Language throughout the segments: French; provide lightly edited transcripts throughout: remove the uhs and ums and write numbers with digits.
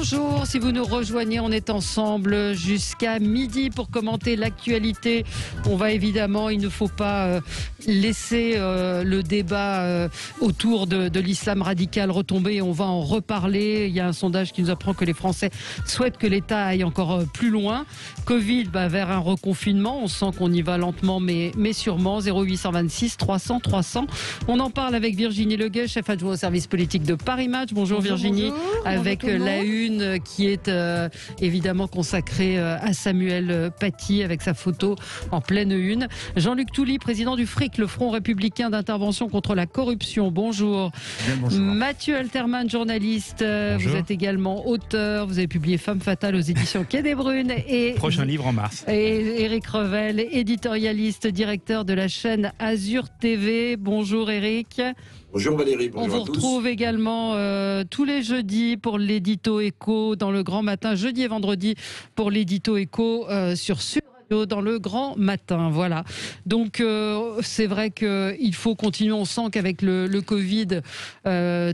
Bonjour, si vous nous rejoignez, on est ensemble jusqu'à midi pour commenter l'actualité. On va évidemment, il ne faut pas laisser le débat autour de l'islam radical retomber. On va en reparler. Il y a un sondage qui nous apprend que les Français souhaitent que l'État aille encore plus loin. Covid vers un reconfinement. On sent qu'on y va lentement mais sûrement. 0826 300 300. On en parle avec Virginie Leguet, chef adjoint au service politique de Paris Match. Bonjour Virginie. Bonjour. Avec la une qui est évidemment consacrée à Samuel Paty avec sa photo en pleine une. Jean-Luc Touly, président du FRIC, le Front républicain d'intervention contre la corruption. Bonjour. Bien, bonjour. Mathieu Alterman, journaliste. Bonjour. Vous êtes également auteur. Vous avez publié Femme fatale aux éditions Quai des Brunes. Et prochain livre en mars. Et Éric Revel, éditorialiste, directeur de la chaîne Azur TV. Bonjour Éric. Bonjour Valérie, bonjour à tous. On vous retrouve également tous les jeudis pour l'édito Écho dans le Grand Matin, jeudi et vendredi pour l'édito Écho sur Sud Radio dans le Grand Matin. Voilà. Donc c'est vrai qu'il faut continuer. On sent qu'avec le Covid,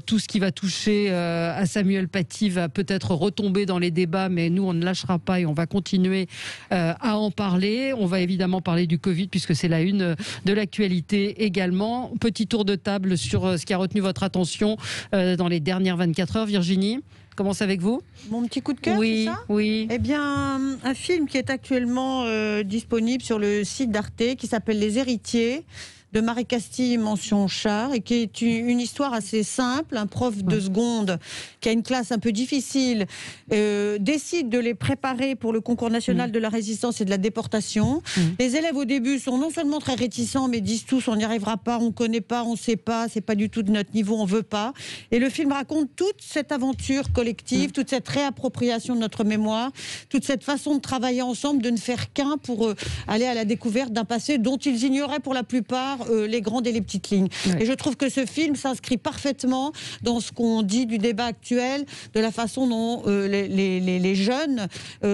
tout ce qui va toucher à Samuel Paty va peut-être retomber dans les débats, mais nous on ne lâchera pas et on va continuer à en parler. On va évidemment parler du Covid puisque c'est la une de l'actualité également. Petit tour de table sur ce qui a retenu votre attention dans les dernières 24 heures. Virginie, commence avec vous. Mon petit coup de cœur, oui, c'est ça ? Oui. Eh bien, un film qui est actuellement disponible sur le site d'Arte qui s'appelle Les Héritiers, de Marie Castille, mention Char, et qui est une histoire assez simple. Un prof de seconde qui a une classe un peu difficile décide de les préparer pour le concours national de la résistance et de la déportation. Les élèves au début sont non seulement très réticents, mais disent tous on n'y arrivera pas, on ne connaît pas, on ne sait pas, c'est pas du tout de notre niveau, on ne veut pas. Et le film raconte toute cette aventure collective, toute cette réappropriation de notre mémoire, toute cette façon de travailler ensemble, de ne faire qu'un pour aller à la découverte d'un passé dont ils ignoraient pour la plupart les grandes et les petites lignes. Et je trouve que ce film s'inscrit parfaitement dans ce qu'on dit du débat actuel, de la façon dont les jeunes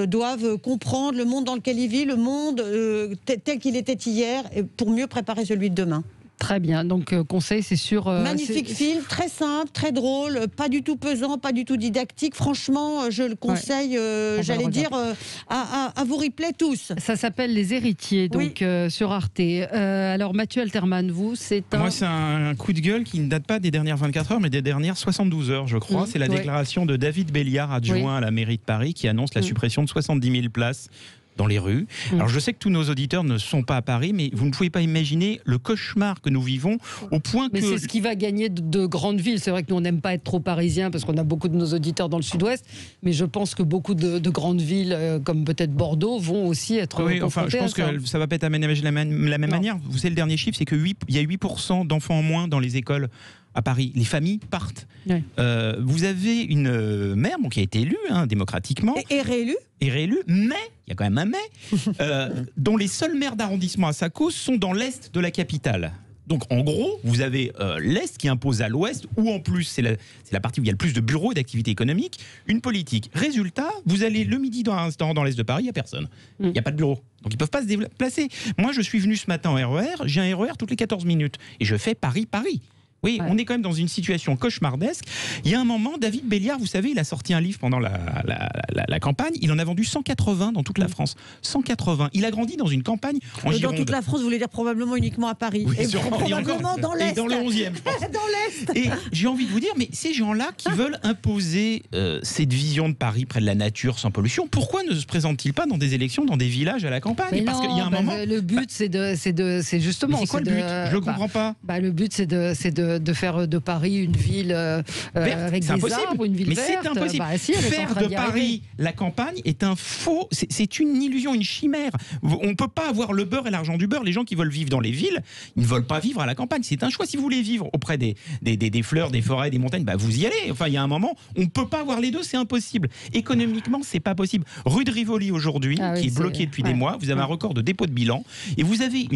doivent comprendre le monde dans lequel ils vivent, le monde tel qu'il était hier, pour mieux préparer celui de demain. Très bien, donc conseil, c'est sûr. Magnifique film, très simple, très drôle, pas du tout pesant, pas du tout didactique. Franchement, je le conseille, j'allais dire, à vos replays tous. Ça s'appelle Les Héritiers, donc sur Arte. Alors Mathieu Alterman, vous, c'est un... Moi, c'est un coup de gueule qui ne date pas des dernières 24 heures, mais des dernières 72 heures, je crois. C'est la déclaration de David Béliard, adjoint à la mairie de Paris, qui annonce la suppression de 70 000 places dans les rues. Alors je sais que tous nos auditeurs ne sont pas à Paris, mais vous ne pouvez pas imaginer le cauchemar que nous vivons au point que... Mais c'est ce qui va gagner de grandes villes. C'est vrai que nous, on n'aime pas être trop parisiens parce qu'on a beaucoup de nos auditeurs dans le sud-ouest, mais je pense que beaucoup de grandes villes, comme peut-être Bordeaux, vont aussi être confrontées je pense que ça va pas être aménagé de la même manière. Vous savez, le dernier chiffre, c'est qu'il y a 8% d'enfants en moins dans les écoles à Paris. Les familles partent. Vous avez une maire qui a été élue démocratiquement. Et réélue. Et réélue, mais, il y a quand même un mais, dont les seuls maires d'arrondissement à sa cause sont dans l'est de la capitale. Donc en gros, vous avez l'Est qui impose à l'Ouest, où en plus c'est la partie où il y a le plus de bureaux et d'activités économiques, une politique. Résultat, vous allez le midi dans un restaurant dans l'Est de Paris, il n'y a personne. Il n'y a pas de bureau. Donc ils ne peuvent pas se déplacer. Moi, je suis venu ce matin en RER, j'ai un RER toutes les 14 minutes. Et je fais Paris-Paris. Oui, on est quand même dans une situation cauchemardesque. Il y a un moment, David Béliard, vous savez, il a sorti un livre pendant la campagne. Il en a vendu 180 dans toute la France. 180. Il a grandi dans une campagne en Gironde. Dans toute la France, vous voulez dire probablement uniquement à Paris. Oui, et probablement dans l'Est. Et dans le 11e, je pense. Dans l'Est. Et j'ai envie de vous dire, mais ces gens-là qui veulent imposer cette vision de Paris près de la nature sans pollution, pourquoi ne se présentent-ils pas dans des élections, dans des villages à la campagne? Mais parce qu'il y a un moment... Le but, c'est justement... C'est quoi le but? Je ne comprends pas. Le but, c'est de faire de Paris une ville avec des arbres, une ville verte. Mais c'est impossible. Faire de Paris la campagne est un faux... C'est une illusion, une chimère. On ne peut pas avoir le beurre et l'argent du beurre. Les gens qui veulent vivre dans les villes, ils ne veulent pas vivre à la campagne. C'est un choix. Si vous voulez vivre auprès des fleurs, des forêts, des montagnes, vous y allez. Enfin, il y a un moment, on ne peut pas avoir les deux, c'est impossible. Économiquement, c'est pas possible. Rue de Rivoli aujourd'hui, qui est bloquée depuis des mois, vous avez un record de dépôt de bilan, et vous avez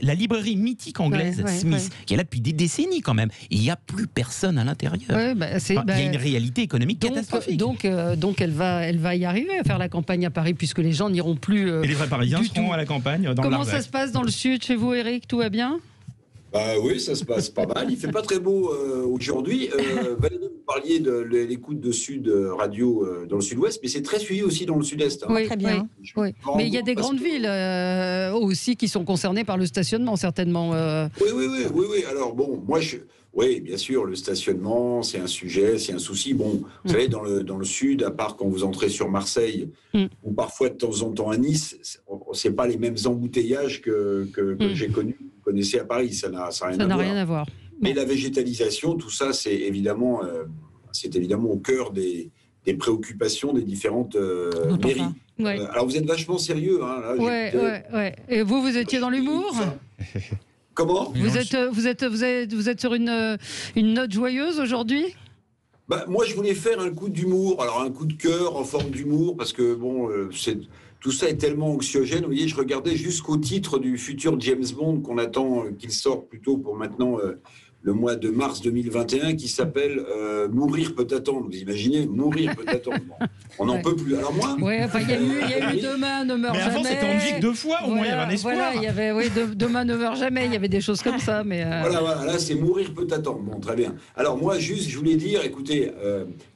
la librairie mythique anglaise Smith, qui est là depuis des décennies quand même. Et il n'y a plus personne à l'intérieur. Il y a une réalité économique catastrophique. Donc elle va y arriver à faire la campagne à Paris, puisque les gens n'iront plus. Et les vrais Parisiens seront à la campagne. Comment ça se passe dans le sud chez vous, Éric? Tout va bien? Oui, ça se passe pas mal. Il fait pas très beau aujourd'hui. Valérie parliez de l'écoute de Sud Radio dans le Sud-Ouest, mais c'est très suivi aussi dans le Sud-Est. Oui, très bien. Oui. Mais il y a des grandes villes aussi qui sont concernées par le stationnement, certainement. Oui. Alors bon, oui, bien sûr, le stationnement, c'est un sujet, c'est un souci. Bon, vous savez, dans le Sud, à part quand vous entrez sur Marseille, ou parfois de temps en temps à Nice, c'est pas les mêmes embouteillages que j'ai connus. Vous connaissez à Paris, ça n'a rien à voir. Mais la végétalisation, tout ça, c'est évidemment au cœur des préoccupations des différentes mairies. Ouais. Alors vous êtes vachement sérieux. Hein, là, ouais. Et vous étiez dans l'humour ? Comment ? Vous êtes sur une note joyeuse aujourd'hui ? Moi, je voulais faire un coup d'humour, alors un coup de cœur en forme d'humour, parce que tout ça est tellement anxiogène. Vous voyez, je regardais jusqu'au titre du futur James Bond qu'on attend qu'il sorte plutôt pour maintenant le mois de mars 2021, qui s'appelle Mourir peut attendre. Vous imaginez, Mourir peut attendre. Bon, on n'en peut plus. Alors moi... il y a eu Demain ne meurt jamais. Mais avant, c'était en musique 2 fois, au moins, il y avait un espoir. Voilà, il y avait Demain ne meurt jamais, il y avait des choses comme ça. Mais Voilà, là, c'est Mourir peut attendre. Bon, très bien. Alors moi, je voulais dire, écoutez,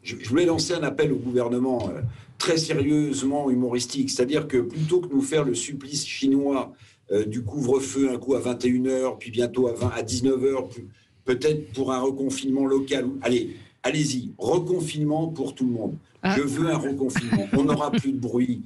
je voulais lancer un appel au gouvernement très sérieusement humoristique. C'est-à-dire que plutôt que nous faire le supplice chinois du couvre-feu, un coup à 21h, puis bientôt à 19h, peut-être pour un reconfinement local. Allez-y, reconfinement pour tout le monde. Je veux un reconfinement. On n'aura plus de bruit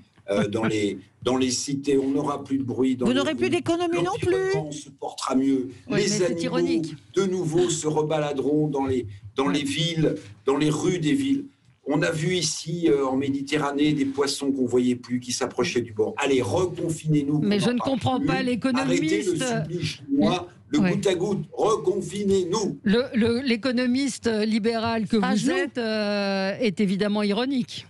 dans les cités, on n'aura plus de bruit. Vous n'aurez plus d'économie non plus. On se portera mieux. Oui, les animaux, de nouveau, se rebaladeront dans les villes, dans les rues des villes. On a vu ici, en Méditerranée, des poissons qu'on ne voyait plus, qui s'approchaient du bord. Allez, reconfinez-nous. Mais je ne comprends pas l'économiste. Arrêtez le supplice chinois, le goutte à goutte. Reconfinez-nous. L'économiste libéral que vous êtes est évidemment ironique.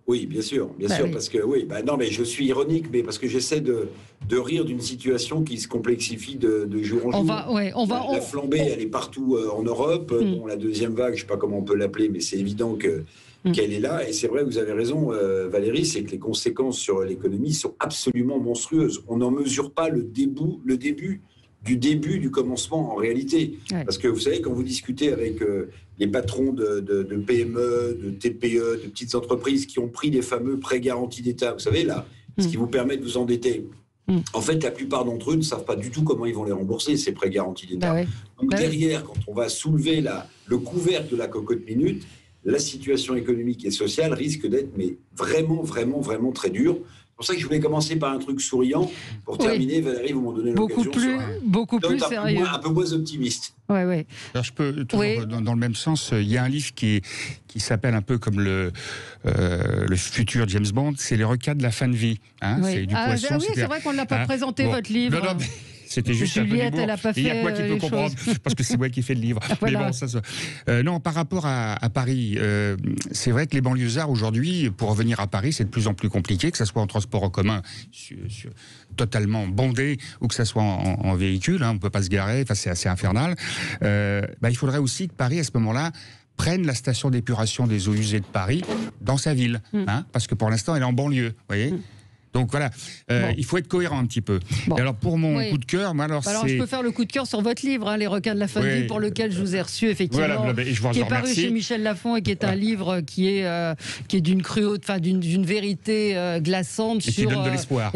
Oui, bien sûr, parce que non, mais je suis ironique, mais parce que j'essaie de rire d'une situation qui se complexifie de jour en jour. La flambée, elle est partout en Europe. Bon, la deuxième vague, je sais pas comment on peut l'appeler, mais c'est évident qu'elle est là. Et c'est vrai, vous avez raison, Valérie, c'est que les conséquences sur l'économie sont absolument monstrueuses. On n'en mesure pas le début du commencement en réalité. Ouais. Parce que vous savez, quand vous discutez avec les patrons de PME, de TPE, de petites entreprises qui ont pris les fameux prêts garantis d'État, vous savez, là, ce qui vous permet de vous endetter. En fait, la plupart d'entre eux ne savent pas du tout comment ils vont les rembourser, ces prêts garantis d'État. Donc derrière, quand on va soulever le couvercle de la cocotte minute, la situation économique et sociale risque d'être vraiment très dure. C'est pour ça que je voulais commencer par un truc souriant. Pour terminer, Valérie, vous m'en donnez l'occasion. Beaucoup plus sérieux. Un peu moins optimiste. Ouais. Alors je peux toujours dans le même sens. Il y a un livre qui s'appelle un peu comme le futur James Bond. C'est les requins de la fin de vie. C'est du poisson. Oui, c'est vrai qu'on ne l'a pas présenté votre livre. Non, mais c'était juste Juliette, un peu elle a pas fait. Il y a quoi qui peut comprendre parce que c'est moi qui fais le livre. Voilà. Mais bon, non, par rapport à Paris, c'est vrai que les banlieusards aujourd'hui, pour revenir à Paris, c'est de plus en plus compliqué, que ce soit en transport en commun totalement bondé ou que ce soit en véhicule. On ne peut pas se garer. Enfin, c'est assez infernal. Il faudrait aussi que Paris, à ce moment-là, prenne la station d'épuration des eaux usées de Paris dans sa ville, parce que pour l'instant, elle est en banlieue. Vous voyez. Donc voilà, il faut être cohérent un petit peu. Et alors pour mon coup de cœur, je peux faire le coup de cœur sur votre livre, Les requins de la fin de vie, pour lequel je vous ai reçu effectivement, qui est paru chez Michel Lafon et qui est un livre qui est d'une cruauté, d'une vérité glaçante et qui donne de l'espoir.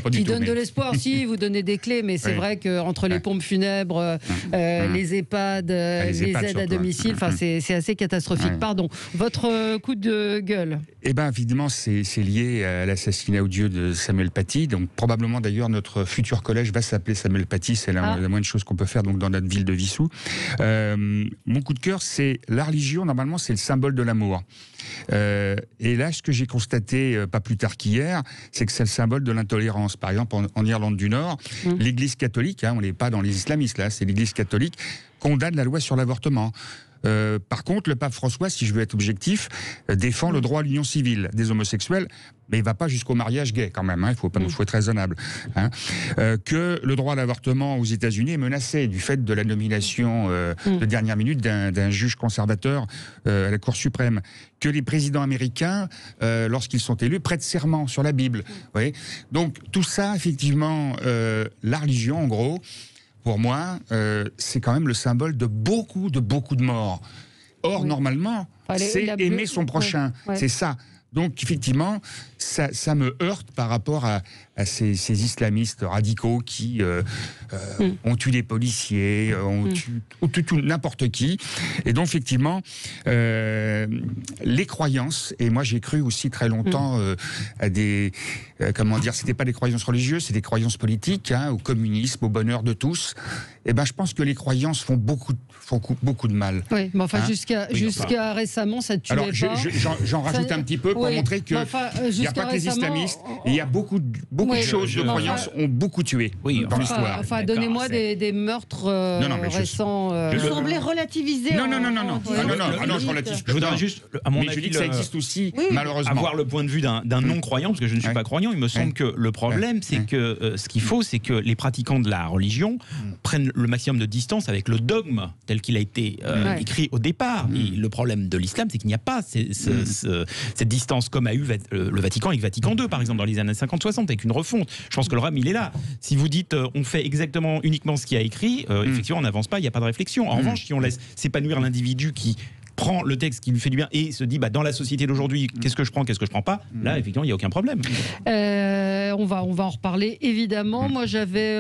Qui donne de l'espoir. Si vous donnez des clés, mais c'est vrai qu'entre les pompes funèbres, les EHPAD, les aides à domicile, c'est assez catastrophique. Pardon. Votre coup de gueule. Eh bien, évidemment, c'est lié à l'assassinat odieux de Samuel Paty. Donc, probablement, d'ailleurs, notre futur collège va s'appeler Samuel Paty. C'est la moindre chose qu'on peut faire donc, dans notre ville de Wissous. Mon coup de cœur, c'est la religion. Normalement, c'est le symbole de l'amour. Et là, ce que j'ai constaté pas plus tard qu'hier, c'est que c'est le symbole de l'intolérance. Par exemple, en Irlande du Nord, l'Église catholique, on n'est pas dans les islamistes, là, c'est l'Église catholique, condamne la loi sur l'avortement. Par contre, le pape François, si je veux être objectif, défend le droit à l'union civile des homosexuels, mais il ne va pas jusqu'au mariage gay quand même, il faut être raisonnable. Que le droit à l'avortement aux États-Unis est menacé du fait de la nomination de dernière minute d'un juge conservateur à la Cour suprême. Que les présidents américains, lorsqu'ils sont élus, prêtent serment sur la Bible. Donc tout ça, effectivement, la religion, en gros, pour moi, c'est quand même le symbole de beaucoup de morts. Or, normalement, c'est aimer son prochain. Ouais. C'est ça. Donc, effectivement, ça me heurte par rapport à ces islamistes radicaux qui ont tué des policiers, ont tué n'importe qui. Et donc, effectivement, les croyances, et moi j'ai cru aussi très longtemps à des... comment dire, c'était pas des croyances religieuses, c'est des croyances politiques, au communisme, au bonheur de tous. Et ben, je pense que les croyances font beaucoup de mal. Oui, mais enfin, jusqu'à récemment, ça tuait pas. Alors, j'en rajoute un petit peu pour montrer qu'il n'y a pas que les islamistes, il y a beaucoup de choses de croyances ont beaucoup tué dans l'histoire. Enfin, donnez-moi des meurtres récents. Vous semblez relativiser. Non, je relativise. Je voudrais juste, à mon avis, je dis que ça existe aussi, malheureusement. Avoir le point de vue d'un non-croyant, parce que je ne suis pas croyant, il me semble que le problème, c'est que ce qu'il faut, c'est que les pratiquants de la religion prennent le maximum de distance avec le dogme tel qu'il a été écrit au départ. Et le problème de l'islam, c'est qu'il n'y a pas cette distance comme a eu le Vatican avec Vatican II, par exemple, dans les années 50-60, avec une refonte. Je pense que le rame, il est là. Si vous dites on fait exactement uniquement ce qu'il a écrit, effectivement, on n'avance pas, il n'y a pas de réflexion. En revanche, si on laisse s'épanouir l'individu qui prend le texte qui lui fait du bien et se dit dans la société d'aujourd'hui, qu'est-ce que je prends, qu'est-ce que je prends pas, là, effectivement, il n'y a aucun problème. On va en reparler, évidemment. Moi, j'avais...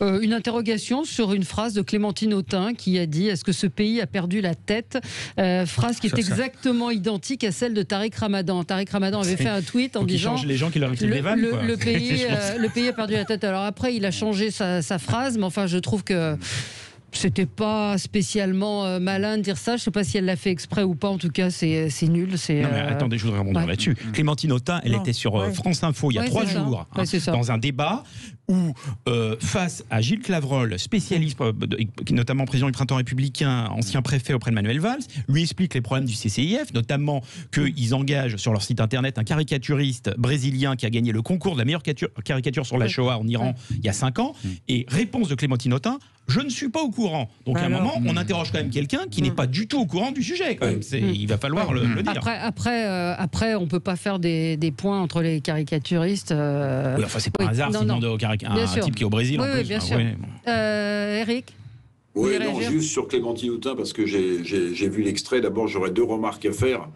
une interrogation sur une phrase de Clémentine Autain qui a dit « Est-ce que ce pays a perdu la tête ?» Phrase qui est exactement identique à celle de Tariq Ramadan. Tariq Ramadan avait fait un tweet en disant les gens qui leur écrivent des vannes, le pays a perdu la tête. Alors après, il a changé sa phrase, mais enfin, je trouve que c'était pas spécialement malin de dire ça. Je sais pas si elle l'a fait exprès ou pas. En tout cas, c'est nul. Non, mais attendez, je voudrais rebondir là-dessus. Clémentine Autain, elle était sur France Info il y a 3 jours, dans un débat où, face à Gilles Clavreul, spécialiste, notamment président du Printemps républicain, ancien préfet auprès de Manuel Valls, lui explique les problèmes du CCIF, notamment qu'ils engagent sur leur site internet un caricaturiste brésilien qui a gagné le concours de la meilleure caricature sur la Shoah en Iran il y a 5 ans. Et réponse de Clémentine Autain: je ne suis pas au courant. Donc à un moment, on interroge quand même quelqu'un qui n'est pas du tout au courant du sujet. Quand même. Il va falloir le dire. Après, on ne peut pas faire des points entre les caricaturistes. Oui, enfin, c'est pas un hasard s'il demande un type qui est au Brésil. Oui, bien sûr. Eric? Oui, non, juste sur Clémentine Autain, parce que j'ai vu l'extrait. D'abord, j'aurais 2 remarques à faire.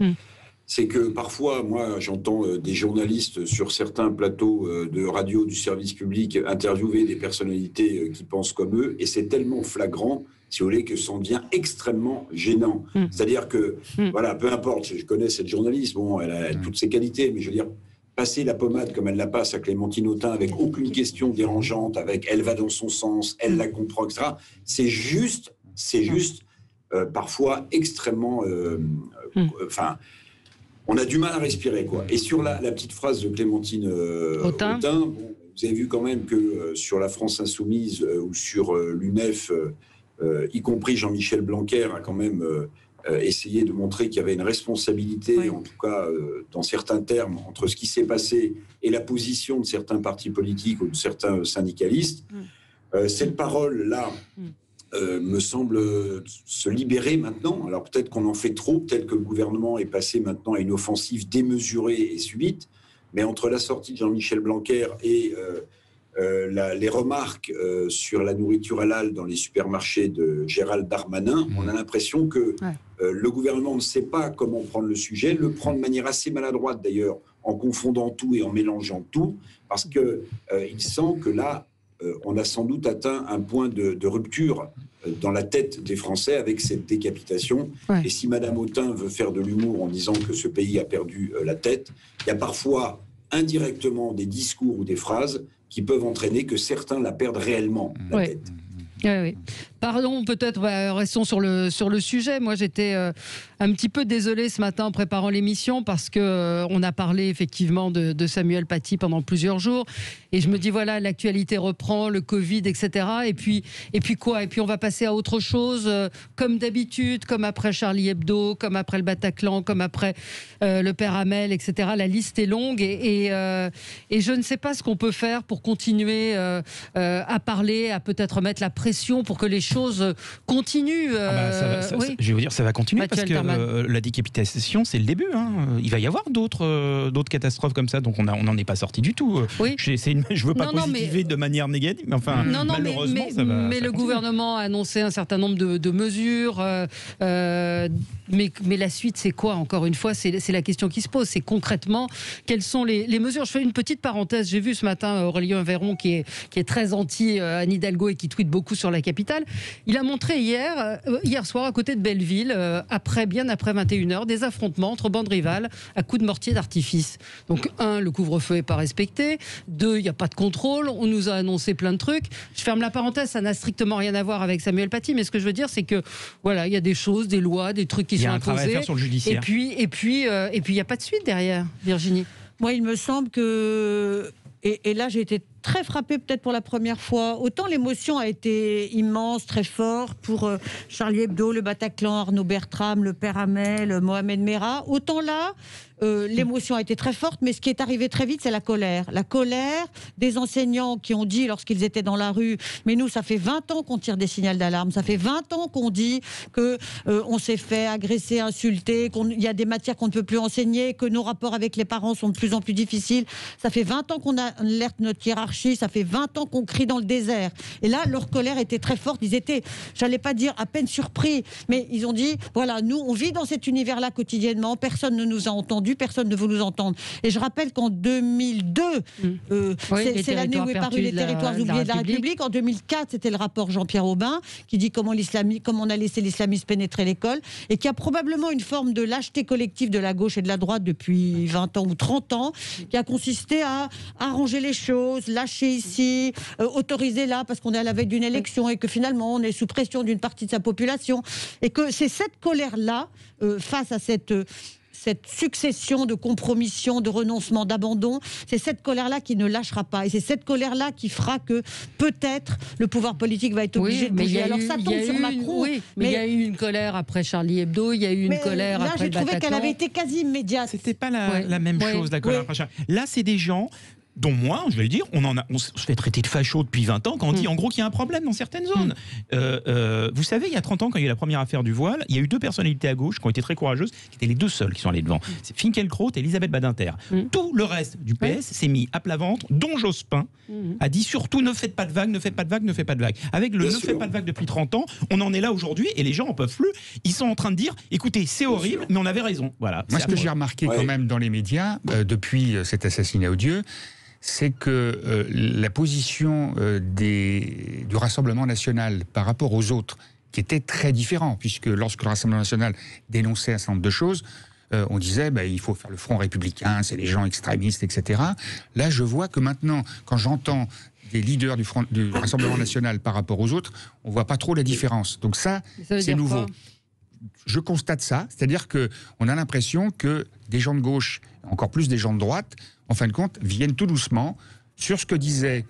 C'est que parfois, moi, j'entends des journalistes sur certains plateaux de radio du service public interviewer des personnalités qui pensent comme eux, et c'est tellement flagrant, si vous voulez, que ça en devient extrêmement gênant. C'est-à-dire que, voilà, peu importe, je connais cette journaliste, bon, elle a toutes ses qualités, mais je veux dire, passer la pommade comme elle la passe à Clémentine Autain avec aucune question dérangeante, avec elle va dans son sens, elle la comprend, etc., c'est juste parfois extrêmement... on a du mal à respirer, quoi. Et sur la petite phrase de Clémentine Autain, bon, vous avez vu quand même que sur la France Insoumise ou sur l'UNEF, y compris Jean-Michel Blanquer a quand même essayé de montrer qu'il y avait une responsabilité, en tout cas dans certains termes, entre ce qui s'est passé et la position de certains partis politiques ou de certains syndicalistes. Cette parole-là me semble se libérer maintenant. Alors peut-être qu'on en fait trop, peut-être que le gouvernement est passé maintenant à une offensive démesurée et subite, mais entre la sortie de Jean-Michel Blanquer et les remarques sur la nourriture halal dans les supermarchés de Gérald Darmanin, on a l'impression que le gouvernement ne sait pas comment prendre le sujet, le prend de manière assez maladroite d'ailleurs, en confondant tout et en mélangeant tout, parce qu'il sent que là, on a sans doute atteint un point de rupture dans la tête des Français avec cette décapitation. Et si Madame Autain veut faire de l'humour en disant que ce pays a perdu la tête, il y a parfois indirectement des discours ou des phrases qui peuvent entraîner que certains la perdent réellement, la tête. Oui. Pardon, peut-être, restons sur le sujet. Moi, j'étais un petit peu désolée ce matin en préparant l'émission parce qu'on a parlé effectivement de Samuel Paty pendant plusieurs jours. Et je me dis, voilà, l'actualité reprend, le Covid, etc. Et puis quoi ? Et puis on va passer à autre chose, comme d'habitude, comme après Charlie Hebdo, comme après le Bataclan, comme après le Père Hamel, etc. La liste est longue et je ne sais pas ce qu'on peut faire pour continuer à parler, à peut-être mettre la pression pour que les choses continuent. Je vais vous dire, ça va continuer parce que la décapitation, c'est le début. Il va y avoir d'autres catastrophes comme ça, donc on n'en est pas sorti du tout. Oui. Je ne veux pas positiver de manière négative, mais enfin, malheureusement, ça va. Mais le gouvernement a annoncé un certain nombre de mesures. Mais la suite, c'est quoi? Encore une fois, c'est la question qui se pose. C'est concrètement, quelles sont les mesures? Je fais une petite parenthèse. J'ai vu ce matin Aurélien Véron, qui est très anti Anne Hidalgo et qui tweete beaucoup sur la capitale. Il a montré hier soir, à côté de Belleville, bien après 21h, des affrontements entre bandes rivales à coups de mortier d'artifice. Donc, 1, le couvre-feu n'est pas respecté. 2, il n'y a pas de contrôle. On nous a annoncé plein de trucs. Je ferme la parenthèse, ça n'a strictement rien à voir avec Samuel Paty, mais ce que je veux dire, c'est que voilà, il y a des choses, des lois, des trucs qui sont imposés. Il y a un travail à faire sur le judiciaire. Et puis, il n'y a pas de suite derrière, Virginie. Moi, il me semble que... Et là, j'ai été très frappée, peut-être pour la première fois. Autant l'émotion a été immense, très forte pour Charlie Hebdo, le Bataclan, Arnaud Bertram, le père Hamel, Mohamed Merah. Autant là, l'émotion a été très forte, mais ce qui est arrivé très vite, c'est la colère. La colère des enseignants qui ont dit, lorsqu'ils étaient dans la rue, mais nous, ça fait 20 ans qu'on tire des signaux d'alarme, ça fait 20 ans qu'on dit qu'on s'est fait agresser, insulter, qu'il y a des matières qu'on ne peut plus enseigner, que nos rapports avec les parents sont de plus en plus difficiles. Ça fait 20 ans qu'on alerte notre hiérarchie, ça fait 20 ans qu'on crie dans le désert. Et là, leur colère était très forte. Ils étaient, j'allais pas dire à peine surpris, mais ils ont dit, voilà, nous, on vit dans cet univers-là quotidiennement, personne ne nous a entendus, personne ne veut nous entendre. Et je rappelle qu'en 2002, c'est l'année où est paru les territoires oubliés de la République. En 2004, c'était le rapport Jean-Pierre Aubin qui dit comment on a laissé l'islamisme pénétrer l'école et qui a probablement une forme de lâcheté collective de la gauche et de la droite depuis 20 ans ou 30 ans, qui a consisté à arranger les choses, lâcher ici, autoriser là, parce qu'on est à la veille d'une élection et que finalement on est sous pression d'une partie de sa population. Et que c'est cette colère-là, face à cette succession de compromissions, de renoncements, d'abandon, c'est cette colère-là qui ne lâchera pas. Et c'est cette colère-là qui fera que peut-être le pouvoir politique va être obligé de bouger. Alors ça tombe sur Macron. Oui, mais il y a eu une colère après Charlie Hebdo, il y a eu une colère après le Bataclan. Là, j'ai trouvé qu'elle avait été quasi immédiate. C'était pas la même chose, la colère. Là, c'est des gens dont moi, je vais le dire, on se fait traiter de facho depuis 20 ans quand on dit en gros qu'il y a un problème dans certaines zones. Vous savez, il y a 30 ans, quand il y a eu la première affaire du voile, il y a eu 2 personnalités à gauche qui ont été très courageuses, qui étaient les 2 seules qui sont allées devant. C'est Finkielkraut et Elisabeth Badinter. Tout le reste du PS s'est mis à plat ventre, dont Jospin a dit surtout ne faites pas de vagues, ne faites pas de vagues, ne faites pas de vagues. Avec le faites pas de vagues depuis 30 ans, on en est là aujourd'hui et les gens en peuvent plus. Ils sont en train de dire, écoutez, c'est horrible, mais on avait raison. Voilà. Moi, ce que j'ai remarqué quand même dans les médias, depuis cet assassinat odieux, c'est que la position du Rassemblement national par rapport aux autres, qui était très différent, puisque lorsque le Rassemblement national dénonçait un certain nombre de choses, on disait il faut faire le front républicain, c'est les gens extrémistes, etc. Là, je vois que maintenant, quand j'entends des leaders du Rassemblement national par rapport aux autres, on voit pas trop la différence. Donc ça c'est nouveau. Je constate ça, c'est-à-dire qu'on a l'impression que des gens de gauche, encore plus des gens de droite, en fin de compte, viennent tout doucement sur ce que disait,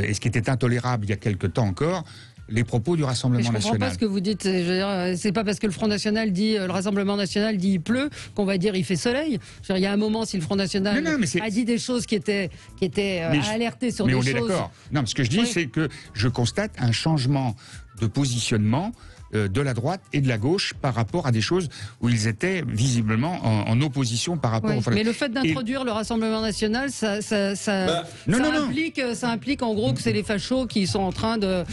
et ce qui était intolérable il y a quelque temps encore, les propos du Rassemblement national. Je ne comprends pas ce que vous dites. C'est pas parce que le Front National dit, le Rassemblement national dit il pleut, qu'on va dire il fait soleil. Il y a un moment, si le Front National a dit des choses qui étaient alertées sur des choses... Mais on est d'accord. Non, ce que je dis, c'est que je constate un changement de positionnement de la droite et de la gauche par rapport à des choses où ils étaient visiblement en opposition par rapport... Mais le fait d'introduire le Rassemblement national, ça implique en gros que c'est les fachos qui sont en train de...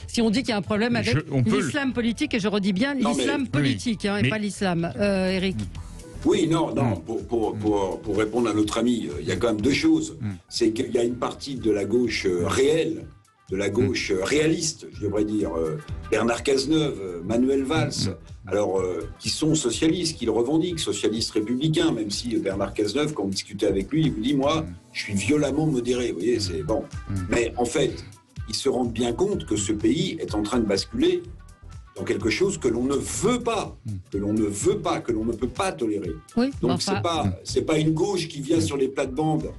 Si on dit qu'il y a un problème avec l'islam politique, et je redis bien l'islam politique, et pas l'islam. Eric. Oui, pour répondre à notre ami, il y a quand même 2 choses. C'est qu'il y a une partie de la gauche réelle, de la gauche réaliste, je devrais dire, Bernard Cazeneuve, Manuel Valls, alors qui sont socialistes, qui le revendiquent, socialistes républicains, même si Bernard Cazeneuve, quand on discutait avec lui, il vous dit, moi, je suis violemment modéré, vous voyez, c'est bon. Mais en fait, ils se rendent bien compte que ce pays est en train de basculer dans quelque chose que l'on ne veut pas, que l'on ne peut pas tolérer. Oui, donc c'est pas une gauche qui vient sur les plates-bandes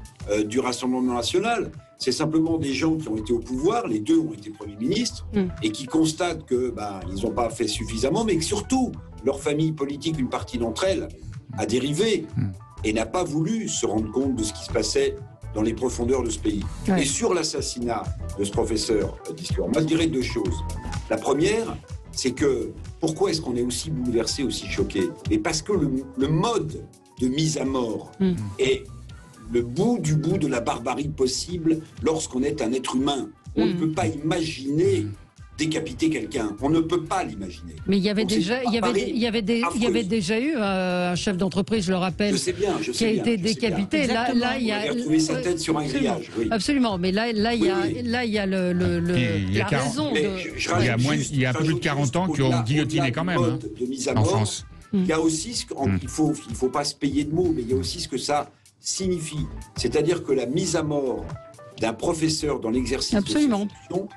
du Rassemblement national, c'est simplement des gens qui ont été au pouvoir, les 2 ont été premiers ministres, et qui constatent que ils n'ont pas fait suffisamment, mais que surtout leur famille politique, une partie d'entre elles, a dérivé et n'a pas voulu se rendre compte de ce qui se passait dans les profondeurs de ce pays. Et sur l'assassinat de ce professeur d'histoire, moi je dirais 2 choses. La première, c'est que pourquoi est-ce qu'on est aussi bouleversé, aussi choqué? Et parce que le mode de mise à mort est le bout de la barbarie possible lorsqu'on est un être humain. On ne peut pas imaginer décapiter quelqu'un. On ne peut pas l'imaginer. Mais il y avait déjà eu un chef d'entreprise, je le rappelle, qui a été décapité. Là, il y a retrouvé sa tête sur un grillage. Oui. Absolument. Mais là, il y a la raison. Il y a plus de 40 ans qu'on guillotinait quand même en France. Il y a aussi, il faut pas se payer de mots, mais il y a aussi ce que ça signifie. C'est-à-dire que la mise à mort d'un professeur dans l'exercice de ses fonctions,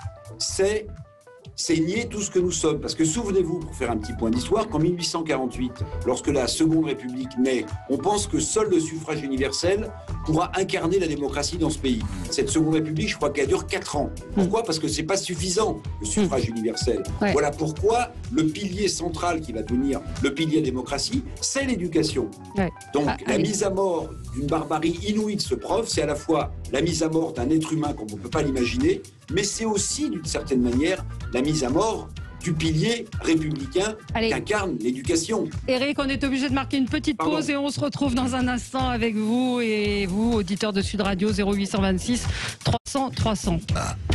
c'est nier tout ce que nous sommes. Parce que souvenez-vous, pour faire un petit point d'histoire, qu'en 1848, lorsque la Seconde République naît, on pense que seul le suffrage universel pourra incarner la démocratie dans ce pays. Cette Seconde République, je crois qu'elle dure 4 ans. Pourquoi? Parce que c'est pas suffisant, le suffrage universel. Ouais. Voilà pourquoi le pilier central qui va devenir le pilier de la démocratie, c'est l'éducation. Ouais. Donc la mise à mort d'une barbarie inouïe de ce prof, c'est à la fois la mise à mort d'un être humain comme on ne peut pas l'imaginer, mais c'est aussi, d'une certaine manière, la mise à mort du pilier républicain qu'incarne l'éducation. Éric, on est obligé de marquer une petite pause et on se retrouve dans un instant avec vous et vous, auditeurs de Sud Radio, 0826 300 300.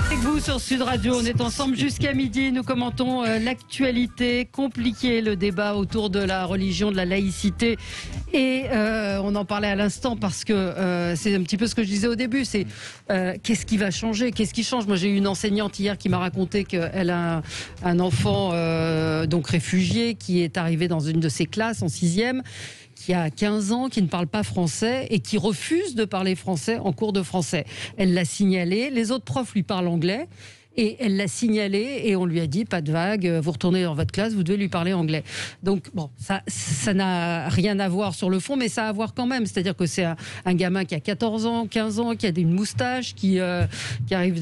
Avec vous sur Sud Radio, on est ensemble jusqu'à midi. Nous commentons l'actualité compliquée, le débat autour de la religion, de la laïcité. Et on en parlait à l'instant parce que c'est un petit peu ce que je disais au début. C'est qu'est-ce qui va changer? Qu'est-ce qui change? Moi, j'ai eu une enseignante hier qui m'a raconté qu'elle a un enfant donc réfugié qui est arrivé dans une de ses classes en 6e, qui a 15 ans, qui ne parle pas français et qui refuse de parler français en cours de français. Elle l'a signalé, les autres profs lui parlent anglais. Et elle l'a signalé et on lui a dit pas de vague, vous retournez dans votre classe, vous devez lui parler anglais. Donc bon, ça n'a rien à voir sur le fond, mais ça a à voir quand même. C'est-à-dire que c'est un gamin qui a 14 ans, 15 ans, qui a une moustache, qui arrive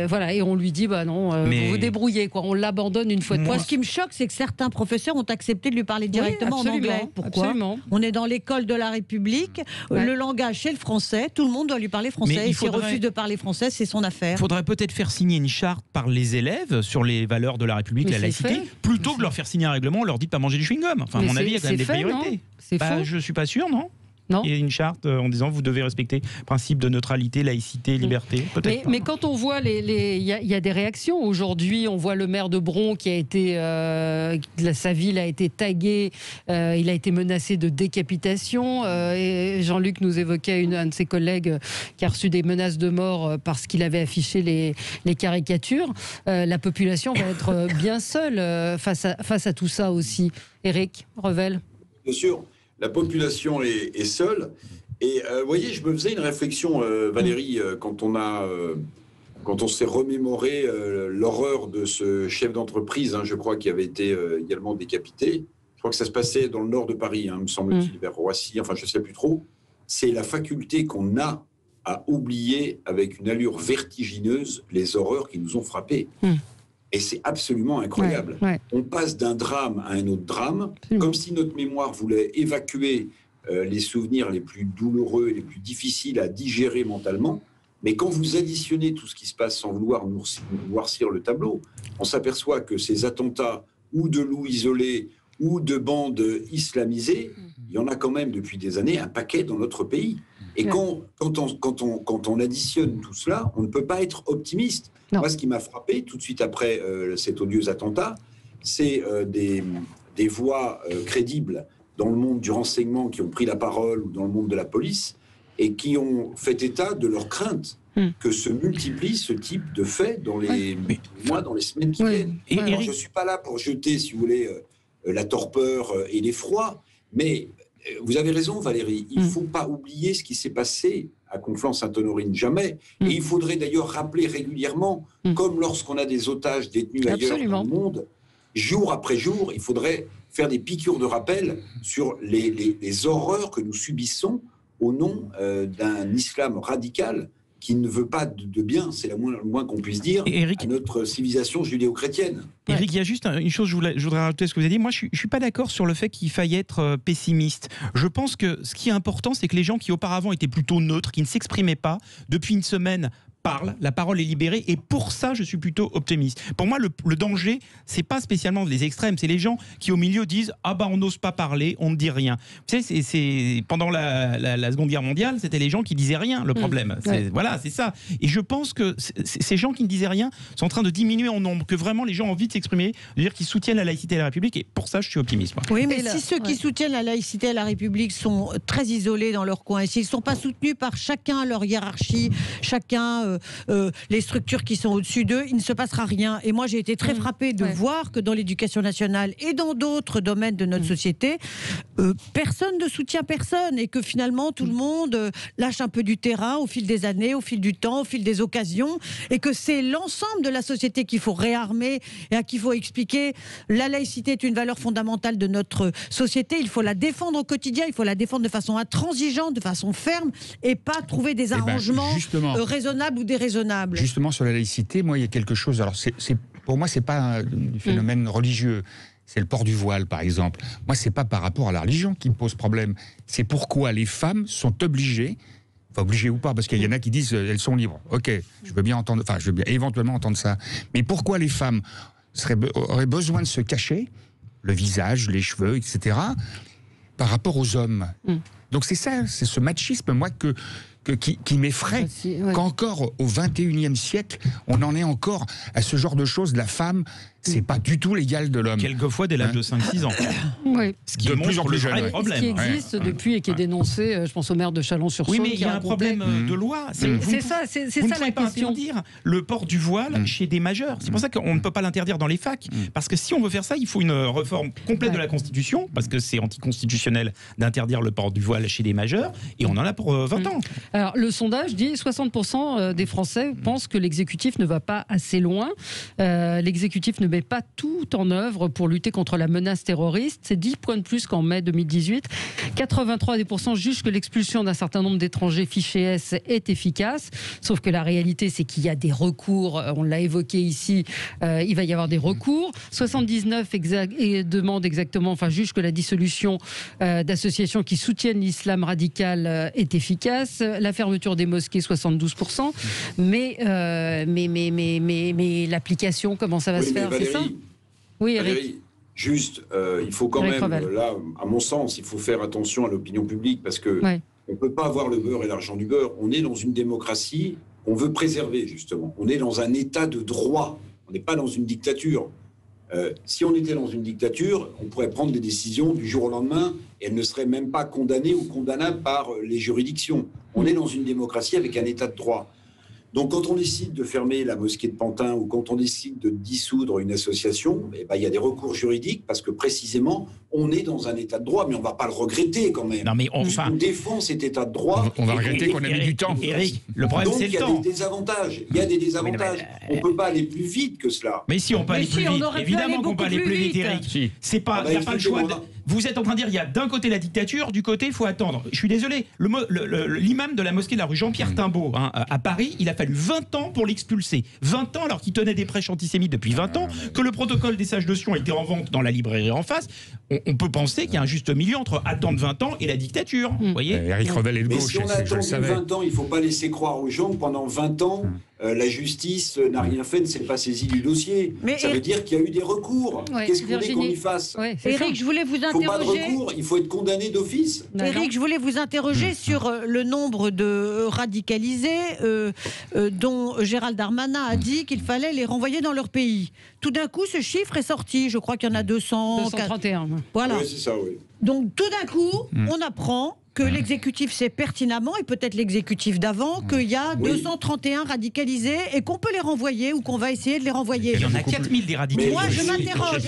voilà, et on lui dit bah non, vous vous débrouillez quoi. On l'abandonne une fois de plus. Moi, ce qui me choque, c'est que certains professeurs ont accepté de lui parler directement en anglais. Pourquoi? Absolument. On est dans l'école de la République, le langage c'est le français, tout le monde doit lui parler français. Et s'il refuse de parler français, c'est son affaire. Il faudrait peut-être faire signer une charte par les élèves sur les valeurs de la République, la laïcité, plutôt que de leur faire signer un règlement, on leur dit de pas manger du chewing-gum. Enfin, à mon avis, il y a quand même des priorités. Je suis pas sûr, non? Non. Il y a une charte en disant vous devez respecter le principe de neutralité, laïcité, liberté. Mais quand on voit il y a des réactions. Aujourd'hui, on voit le maire de Bron qui a été, sa ville a été taguée, il a été menacé de décapitation. Et Jean-Luc nous évoquait un de ses collègues qui a reçu des menaces de mort parce qu'il avait affiché les caricatures. La population va être bien seule face à tout ça aussi. Éric Revel. Bien sûr. La population est seule. Et vous voyez, je me faisais une réflexion, Valérie, quand on s'est remémoré l'horreur de ce chef d'entreprise, je crois, qui avait été également décapité. Je crois que ça se passait dans le nord de Paris, me semble-t-il, vers Roissy, enfin je ne sais plus trop. C'est la faculté qu'on a à oublier avec une allure vertigineuse les horreurs qui nous ont frappés. Et c'est absolument incroyable. On passe d'un drame à un autre drame, comme si notre mémoire voulait évacuer les souvenirs les plus douloureux et les plus difficiles à digérer mentalement. Mais quand vous additionnez tout ce qui se passe sans vouloir noircir le tableau, on s'aperçoit que ces attentats, ou de loups isolés, ou de bandes islamisées, il y en a quand même depuis des années un paquet dans notre pays. Et quand on additionne tout cela, on ne peut pas être optimiste. Non. Moi, ce qui m'a frappé tout de suite après cet odieux attentat, c'est des voix crédibles dans le monde du renseignement qui ont pris la parole, ou dans le monde de la police, et qui ont fait état de leur crainte que se multiplient ce type de faits dans les mois, dans les semaines qui viennent. Alors, je ne suis pas là pour jeter, si vous voulez, la torpeur et l'effroi, mais vous avez raison, Valérie, il ne faut pas oublier ce qui s'est passé à Conflans-Sainte-Honorine, jamais. Et il faudrait d'ailleurs rappeler régulièrement, comme lorsqu'on a des otages détenus ailleurs dans le monde, jour après jour, il faudrait faire des piqûres de rappel sur les horreurs que nous subissons au nom d'un islam radical qui ne veut pas de bien, c'est le moins qu'on puisse dire, à notre civilisation judéo-chrétienne. Éric, il y a juste une chose, je voudrais rajouter ce que vous avez dit. Moi, je ne suis pas d'accord sur le fait qu'il faille être pessimiste. Je pense que ce qui est important, c'est que les gens qui auparavant étaient plutôt neutres, qui ne s'exprimaient pas, depuis une semaine, parle, la parole est libérée, et pour ça, je suis plutôt optimiste. Pour moi, le danger, c'est pas spécialement les extrêmes, c'est les gens qui au milieu disent « Ah bah on n'ose pas parler, on ne dit rien ». Vous savez, pendant la Seconde Guerre mondiale, c'était les gens qui disaient rien, le problème. Voilà, c'est ça. Et je pense que ces gens qui ne disaient rien sont en train de diminuer en nombre, que vraiment les gens ont envie de s'exprimer, de dire qu'ils soutiennent la laïcité et la République, et pour ça, je suis optimiste. Moi. Oui, mais si ceux qui soutiennent la laïcité et la République sont très isolés dans leur coin, et s'ils ne sont pas soutenus par chacun leur hiérarchie, chacun les structures qui sont au-dessus d'eux, il ne se passera rien. Et moi, j'ai été très frappée de voir que dans l'éducation nationale et dans d'autres domaines de notre société, personne ne soutient personne, et que finalement, tout le monde lâche un peu du terrain au fil des années, au fil du temps, au fil des occasions, et que c'est l'ensemble de la société qu'il faut réarmer et à qui il faut expliquer la laïcité est une valeur fondamentale de notre société, il faut la défendre au quotidien, il faut la défendre de façon intransigeante, de façon ferme, et pas trouver des arrangements raisonnables ou déraisonnables. Justement, sur la laïcité, moi, il y a quelque chose. Alors, pour moi, c'est pas du phénomène religieux. C'est le port du voile, par exemple. Moi, c'est pas par rapport à la religion qui me pose problème. C'est pourquoi les femmes sont obligées, enfin obligées ou pas, parce qu'il y en a qui disent elles sont libres. Ok, je veux bien entendre, enfin, je veux bien éventuellement entendre ça. Mais pourquoi les femmes auraient besoin de se cacher le visage, les cheveux, etc., par rapport aux hommes? Donc c'est ça, c'est ce machisme, moi, qui m'effraie, qu'encore au XXIe siècle, on en est encore à ce genre de choses. La femme, c'est pas du tout l'égal de l'homme. Quelquefois dès l'âge de 5-6 ans. Oui. Ce qui est de plus en plus jeune. Ce qui existe depuis et qui est dénoncé, je pense au maire de Chalon-sur-Saône. Oui, mais il y a un problème de loi. C'est ça la question. Interdire le port du voile chez des majeurs. C'est pour ça qu'on ne peut pas l'interdire dans les facs. Parce que si on veut faire ça, il faut une réforme complète de la Constitution, parce que c'est anticonstitutionnel d'interdire le port du voile chez des majeurs, et on en a pour 20 ans. Alors, le sondage dit 60% des Français pensent que l'exécutif ne va pas assez loin. L'exécutif ne met pas tout en œuvre pour lutter contre la menace terroriste. C'est 10 points de plus qu'en mai 2018. 83% jugent que l'expulsion d'un certain nombre d'étrangers fichés S est efficace. Sauf que la réalité, c'est qu'il y a des recours. On l'a évoqué ici. Il va y avoir des recours. 79 demandent exactement, enfin, jugent que la dissolution d'associations qui soutiennent l'islam radical est efficace. La fermeture des mosquées, 72%. Mais l'application, comment ça va se faire, Valérie, c'est ça? Oui, Eric. Valérie, juste, il faut quand même, là, à mon sens, il faut faire attention à l'opinion publique, parce que on ne peut pas avoir le beurre et l'argent du beurre. On est dans une démocratie qu'on veut préserver, justement. On est dans un état de droit. On n'est pas dans une dictature. Si on était dans une dictature, on pourrait prendre des décisions du jour au lendemain et elles ne seraient même pas condamnées ou condamnables par les juridictions. On est dans une démocratie avec un état de droit. Donc quand on décide de fermer la mosquée de Pantin ou quand on décide de dissoudre une association, il y a des recours juridiques parce que précisément on est dans un état de droit, mais on ne va pas le regretter quand même. Non, mais on défend cet état de droit. On va regretter qu'on a mis du temps. Eric, le problème c'est le temps. Donc il y a des désavantages. Il y a des désavantages. On ne peut pas aller plus vite que cela. Mais si on peut aller plus vite, évidemment qu'on peut aller plus vite, Eric. Si. C'est pas, il n'y a pas le choix. Vous êtes en train de dire il y a d'un côté la dictature, du côté il faut attendre. Je suis désolé, l'imam de la mosquée de la rue Jean-Pierre Timbaud à Paris, il a fallu 20 ans pour l'expulser. 20 ans alors qu'il tenait des prêches antisémites depuis 20 ans, que le protocole des sages de Sion était en vente dans la librairie en face. On peut penser qu'il y a un juste milieu entre attendre 20 ans et la dictature. Vous voyez, Eric Revel est de gauche. Mais si on a attendu 20 ans, il ne faut pas laisser croire aux gens que pendant 20 ans, la justice n'a rien fait, ne s'est pas saisie du dossier. Mais ça veut dire qu'il y a eu des recours. Qu'est-ce qu'on voulait qu'on y fasse? Eric, je voulais vous interroger. Il ne faut pas de recours, il faut être condamné d'office. Eric, je voulais vous interroger sur le nombre de radicalisés dont Gérald Darmanin a dit qu'il fallait les renvoyer dans leur pays. Tout d'un coup, ce chiffre est sorti. Je crois qu'il y en a 231. Voilà. Oui, c'est ça, oui. Donc tout d'un coup, on apprend que l'exécutif sait pertinemment, et peut-être l'exécutif d'avant, qu'il y a 231 radicalisés et qu'on peut les renvoyer ou qu'on va essayer de les renvoyer. Il y en a 4000 des radicalisés. Moi, je m'interroge,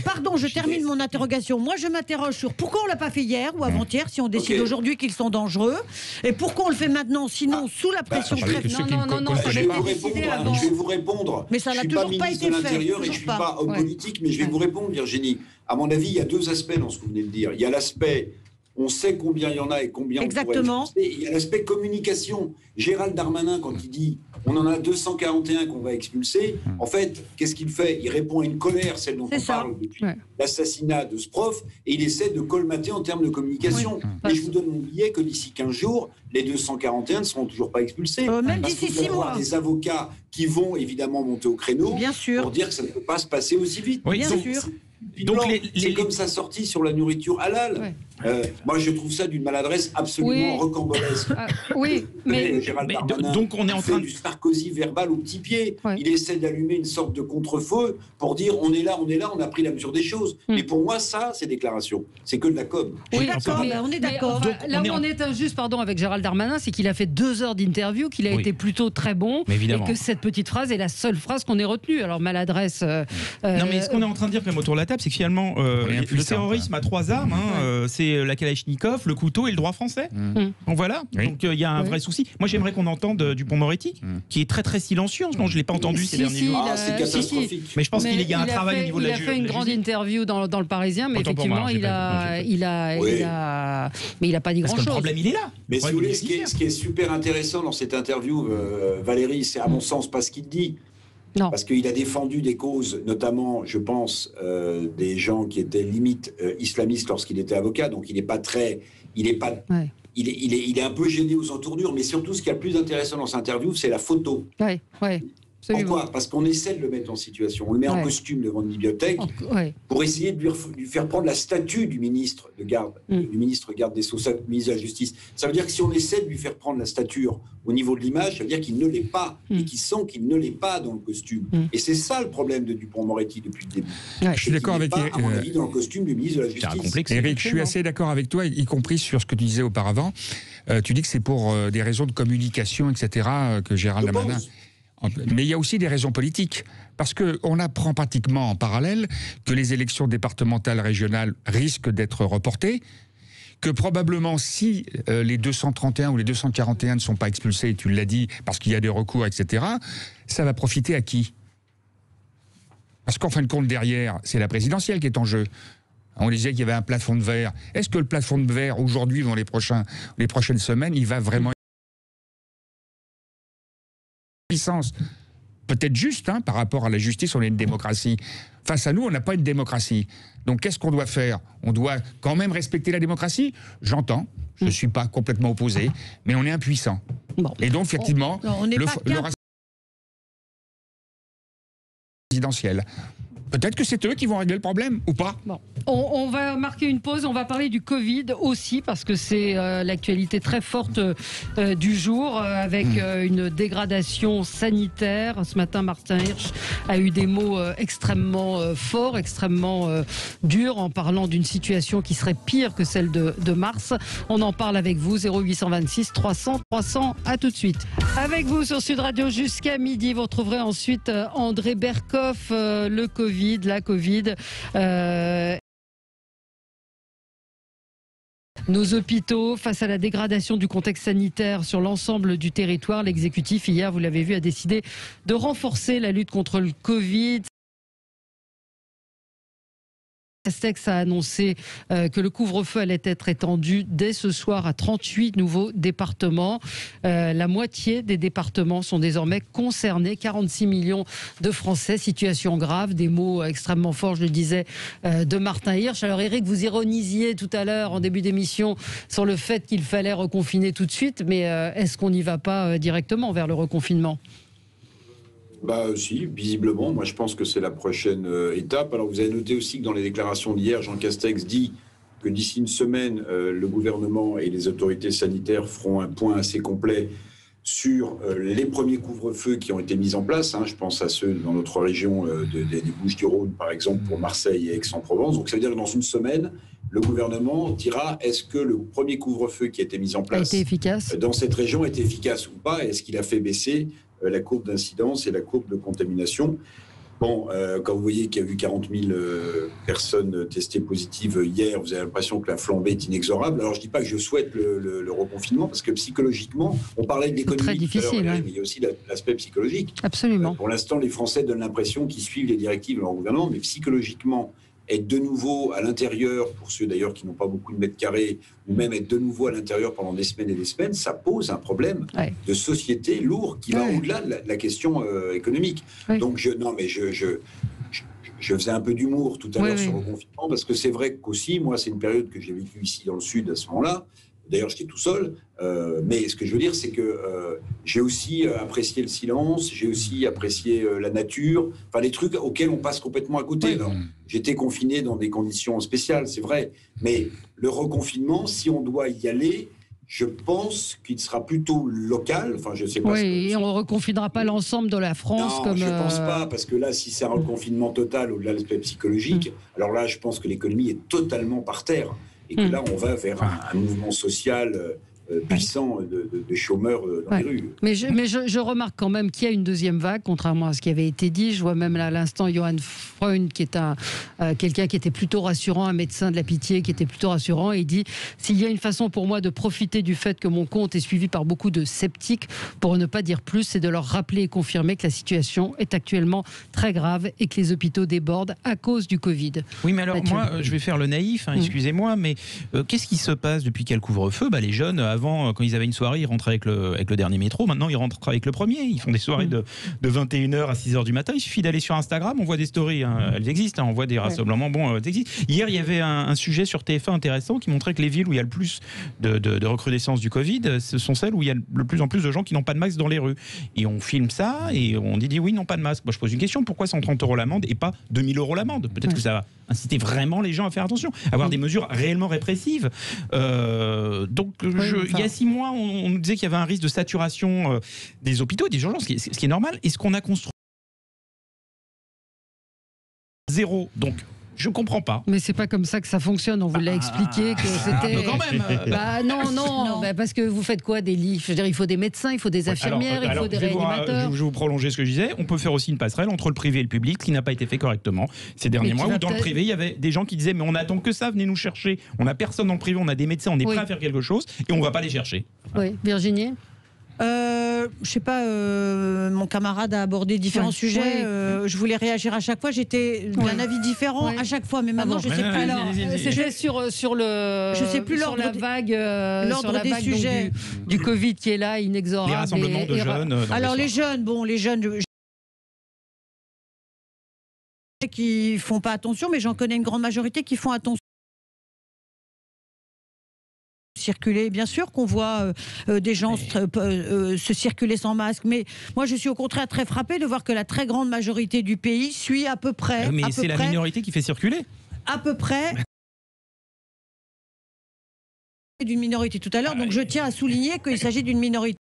pardon, je termine mon interrogation. Moi, je m'interroge sur pourquoi on ne l'a pas fait hier ou avant-hier, si on décide aujourd'hui qu'ils sont dangereux, et pourquoi on le fait maintenant, sinon sous la pression très forte. Non, je vais vous répondre. Mais ça n'a toujours pas été fait. Je ne suis pas ministre de l'Intérieur et je ne suis pas homme politique, mais je vais vous répondre, Virginie. À mon avis, il y a deux aspects dans ce que vous venez de dire. Il y a l'aspect, on sait combien il y en a et combien Exactement. on pourrait expulser. Il y a l'aspect communication. Gérald Darmanin, quand il dit on en a 241 qu'on va expulser, en fait, qu'est-ce qu'il fait? Il répond à une colère, celle dont on parle depuis l'assassinat de ce prof, et il essaie de colmater en termes de communication. Et je vous donne mon billet que d'ici 15 jours, les 241 ne seront toujours pas expulsés. Même parce d'ici qu'il va y 6 mois. avoir des avocats qui vont évidemment monter au créneau pour dire que ça ne peut pas se passer aussi vite. Oui, bien sûr. Donc c'est comme sa sortie sur la nourriture halal. Moi, je trouve ça d'une maladresse absolument rocambolesque. Oui, mais Gérald Darmanin donc on est en train du Sarkozy verbal au petit pied. Il essaie d'allumer une sorte de contre-feu pour dire on est là, on a pris la mesure des choses. Mais pour moi, ça, ces déclarations, c'est que de la com. Oui, d'accord, on est d'accord. Là où on est injuste, avec Gérald Darmanin, c'est qu'il a fait 2 heures d'interview, qu'il a été plutôt très bon, et que cette petite phrase est la seule phrase qu'on ait retenue. Alors maladresse. Non, mais ce qu'on est en train de dire quand même autour de la table, c'est que finalement, le terrorisme a 3 armes. C'est la Kalachnikov, le couteau et le droit français. Donc voilà. Donc il y a un vrai souci. Moi, j'aimerais qu'on entende Dupond-Moretti, qui est très très silencieux. Non, je l'ai pas entendu ces derniers jours. C'est catastrophique. Mais je pense qu'il y a un travail au niveau de la justice. Il a fait une grande interview dans le Parisien, mais effectivement, il a pas dit grand-chose. Parce que le problème, il est là. Mais si vous voulez, ce qui est super intéressant dans cette interview, Valérie, c'est à mon sens pas ce qu'il dit. Non. Parce qu'il a défendu des causes, notamment, je pense, des gens qui étaient limite islamistes lorsqu'il était avocat. Donc il est pas très, il est un peu gêné aux entournures. Mais surtout, ce qui est le plus intéressant dans cette interview, c'est la photo. Pourquoi? Parce qu'on essaie de le mettre en situation. On le met en costume devant une bibliothèque pour essayer de lui faire prendre la statue du ministre de garde, du ministre garde des Sceaux, ministre de la Justice. Ça veut dire que si on essaie de lui faire prendre la stature au niveau de l'image, ça veut dire qu'il ne l'est pas et qu'il sent qu'il ne l'est pas dans le costume. Et c'est ça le problème de Dupond-Moretti depuis le début. Je suis d'accord avec à mon avis, dans le costume du ministre de la Justice. Éric, je suis assez d'accord avec toi, y compris sur ce que tu disais auparavant. Tu dis que c'est pour des raisons de communication, etc., que Gérald Darmanin. Mais il y a aussi des raisons politiques, parce qu'on apprend pratiquement en parallèle que les élections départementales régionales risquent d'être reportées, que probablement si les 231 ou les 241 ne sont pas expulsés, tu l'as dit, parce qu'il y a des recours, etc., ça va profiter à qui? Parce qu'en fin de compte, derrière, c'est la présidentielle qui est en jeu. On disait qu'il y avait un plafond de verre. Est-ce que le plafond de verre, aujourd'hui, dans les prochaines semaines, il va vraiment puissance, peut-être juste, par rapport à la justice, on est une démocratie. Face à nous, on n'a pas une démocratie. Donc qu'est-ce qu'on doit faire? On doit quand même respecter la démocratie? J'entends, je ne suis pas complètement opposé, mais on est impuissant. Et donc, effectivement, le présidentiel. Peut-être que c'est eux qui vont régler le problème, ou pas. On va marquer une pause, on va parler du Covid aussi, parce que c'est l'actualité très forte du jour, avec une dégradation sanitaire. Ce matin, Martin Hirsch a eu des mots extrêmement forts, extrêmement durs, en parlant d'une situation qui serait pire que celle de mars. On en parle avec vous, 0826 300 300, à tout de suite. Avec vous sur Sud Radio jusqu'à midi, vous retrouverez ensuite André Berkoff, le Covid, la Covid. Nos hôpitaux, face à la dégradation du contexte sanitaire sur l'ensemble du territoire, l'exécutif, hier, vous l'avez vu, a décidé de renforcer la lutte contre le Covid. Castex a annoncé que le couvre-feu allait être étendu dès ce soir à 38 nouveaux départements. La moitié des départements sont désormais concernés. 46 millions de Français. Situation grave. Des mots extrêmement forts, je le disais, de Martin Hirsch. Alors Éric, vous ironisiez tout à l'heure en début d'émission sur le fait qu'il fallait reconfiner tout de suite. Mais est-ce qu'on n'y va pas directement vers le reconfinement ? Si, visiblement. Moi, je pense que c'est la prochaine étape. Alors, vous avez noté aussi que dans les déclarations d'hier, Jean Castex dit que d'ici une semaine, le gouvernement et les autorités sanitaires feront un point assez complet sur les premiers couvre-feux qui ont été mis en place. Je pense à ceux dans notre région des Bouches-du-Rhône, par exemple, pour Marseille et Aix-en-Provence. Donc, ça veut dire que dans une semaine, le gouvernement dira est-ce que le premier couvre-feu qui a été mis en place dans cette région est efficace ou pas? Est-ce qu'il a fait baisser la courbe d'incidence et la courbe de contamination? Quand vous voyez qu'il y a eu 40 000 personnes testées positives hier, vous avez l'impression que la flambée est inexorable. Alors, je ne dis pas que je souhaite le reconfinement, parce que psychologiquement, on parlait de l'économie. C'est très difficile. Mais il y a aussi l'aspect psychologique. Absolument. Pour l'instant, les Français donnent l'impression qu'ils suivent les directives de leur gouvernement, mais psychologiquement, être de nouveau à l'intérieur, pour ceux d'ailleurs qui n'ont pas beaucoup de mètres carrés, ou même être de nouveau à l'intérieur pendant des semaines et des semaines, ça pose un problème de société lourd qui va au-delà de la question économique. Donc je faisais un peu d'humour tout à l'heure sur le confinement, parce que c'est vrai qu'aussi, moi, c'est une période que j'ai vécue ici dans le Sud à ce moment-là. D'ailleurs, j'étais tout seul. Mais ce que je veux dire, c'est que j'ai aussi apprécié le silence, j'ai aussi apprécié la nature, enfin les trucs auxquels on passe complètement à côté. Alors, j'étais confiné dans des conditions spéciales, c'est vrai. Mais le reconfinement, si on doit y aller, je pense qu'il sera plutôt local. Enfin, je sais pas. Oui, et on ne reconfinera pas l'ensemble de la France. Non, je ne pense pas, parce que là, si c'est un reconfinement total au-delà de l'aspect psychologique, alors là, je pense que l'économie est totalement par terre. Et que là, on va vers un mouvement social puissant de chômeurs dans les rues. Mais je remarque quand même qu'il y a une deuxième vague, contrairement à ce qui avait été dit. Je vois même là à l'instant Johann Freund, qui est quelqu'un qui était plutôt rassurant, un médecin de la Pitié qui était plutôt rassurant. Et il dit, s'il y a une façon pour moi de profiter du fait que mon compte est suivi par beaucoup de sceptiques, pour ne pas dire plus, c'est de leur rappeler et confirmer que la situation est actuellement très grave et que les hôpitaux débordent à cause du Covid. Oui, mais alors moi, je vais faire le naïf, excusez-moi, mais qu'est-ce qui se passe depuis qu'il y a le couvre-feu ? Les jeunes, avant, quand ils avaient une soirée, ils rentraient avec le dernier métro. Maintenant, ils rentrent avec le premier. Ils font des soirées de 21h à 6h du matin. Il suffit d'aller sur Instagram, on voit des stories. Elles existent, on voit des rassemblements. Bon, elles existent. Hier, il y avait un sujet sur TF1 intéressant qui montrait que les villes où il y a le plus de recrudescence du Covid, ce sont celles où il y a de plus en plus de gens qui n'ont pas de masque dans les rues. Et on filme ça et on dit oui, non, pas de masque. Moi, je pose une question. Pourquoi 130 € l'amende et pas 2000 € l'amende ? Peut-être que ça va inciter vraiment les gens à faire attention, avoir des mesures réellement répressives. Donc, il y a 6 mois, on nous disait qu'il y avait un risque de saturation des hôpitaux et des urgences, ce qui est normal. Est-ce qu'on a construit zéro ? Donc, je comprends pas. Mais c'est pas comme ça que ça fonctionne. On vous l'a expliqué que c'était. Quand même. Non. Parce que vous faites quoi, des lits ? Je veux dire, il faut des médecins, il faut des infirmières, il faut des réanimateurs. Je vais vous prolonger ce que je disais. On peut faire aussi une passerelle entre le privé et le public, ce qui n'a pas été fait correctement ces derniers mois. Où dans le privé, il y avait des gens qui disaient mais on attend que ça, venez nous chercher. On n'a personne dans le privé, on a des médecins, on est prêt à faire quelque chose et on va pas les chercher. Oui, Virginie. Je sais pas, mon camarade a abordé différents sujets. Je voulais réagir à chaque fois. J'étais d'un avis différent à chaque fois, mais maintenant je sais plus. Alors, c'était sur le. Je sais plus sur la vague. L'ordre des sujets du Covid qui est là, inexorable. Les rassemblements de jeunes. Alors les jeunes, qui font pas attention, mais j'en connais une grande majorité qui font attention. Circuler, bien sûr qu'on voit des gens se circuler sans masque, mais moi je suis au contraire très frappée de voir que la très grande majorité du pays suit à peu près. Mais c'est la minorité qui fait circuler. À peu près. D'une minorité tout à l'heure, donc je tiens à souligner qu'il s'agit d'une minorité.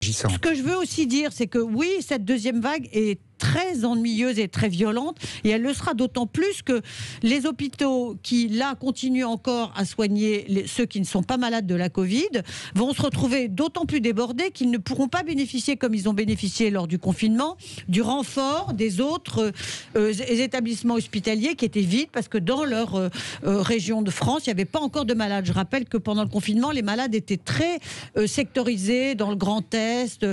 Ce que je veux aussi dire, c'est que oui, cette deuxième vague est très ennuyeuse et très violente, et elle le sera d'autant plus que les hôpitaux qui, là, continuent encore à soigner ceux qui ne sont pas malades de la Covid vont se retrouver d'autant plus débordés qu'ils ne pourront pas bénéficier, comme ils ont bénéficié lors du confinement, du renfort des autres établissements hospitaliers qui étaient vides, parce que dans leur région de France, il n'y avait pas encore de malades. Je rappelle que pendant le confinement, les malades étaient très sectorisés dans le Grand Est,